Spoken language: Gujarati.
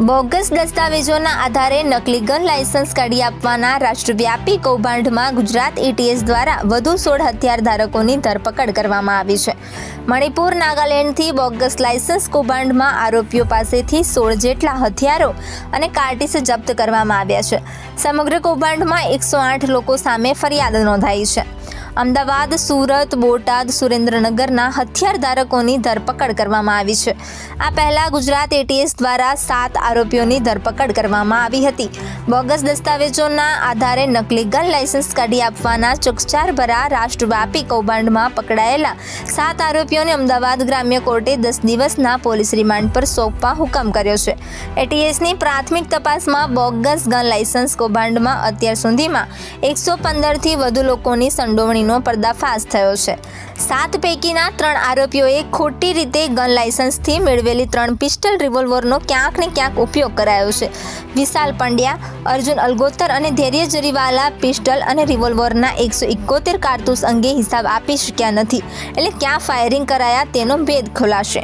બોગસ દસ્તાવેજોના આધારે નકલી ગન લાયસન્સ કાઢી આપવાના રાષ્ટ્રવ્યાપી કૌભાંડમાં ગુજરાત એટીએસ દ્વારા વધુ 16 હથિયાર ધારકોની ધરપકડ કરવામાં આવી છે। મણિપુર નાગાલેન્ડથી બોગસ લાયસન્સ કૌભાંડમાં આરોપીઓ પાસેથી 16 જેટલા હથિયારો અને કાર્ટિસ જપ્ત કરવામાં આવ્યા છે। સમગ્ર કૌભાંડમાં 108 લોકો સામે ફરિયાદ નોંધાઈ છે। અમદાવાદ, સુરત, બોટાદ, સુરેન્દ્રનગરના હથિયાર ધારકોની ધરપકડ કરવામાં આવી છે। આ પહેલા ગુજરાત એટીએસ દ્વારા 7 આરોપીઓની ધરપકડ કરવામાં આવી હતી। બોગસ દસ્તાવેજોના આધારે નકલી ગન લાયસન્સ કાઢી આપવાના ચકચારભરા રાષ્ટ્રવ્યાપી કૌભાંડમાં પકડાયેલા 7 આરોપીઓને અમદાવાદ ગ્રામ્ય કોર્ટે 10 દિવસના પોલીસ રિમાન્ડ પર સોંપવા હુકમ કર્યો છે। એટીએસની પ્રાથમિક તપાસમાં બોગસ ગન લાયસન્સ કૌભાંડમાં અત્યાર સુધીમાં 115થી વધુ લોકોની સંડોવણી પર્દાફાશ થયો છે। 7 પૈકીના 3 આરોપીઓએ ખોટી રીતે ગન લાયસન્સથી મેળવેલી 3 પિસ્ટલ રિવોલ્વરનો ક્યાંક ને ક્યાંક ઉપયોગ કરાયો છે। વિશાલ પંડ્યા, અર્જુન અલગોતર અને ધૈર્ય જરીવાલા પિસ્ટલ અને રિવોલ્વરના 171 કારતૂસ અંગે હિસાબ આપી શક્યા નથી, એટલે ક્યાં ફાયરિંગ કરાયા તેનો ભેદ ખુલાશે।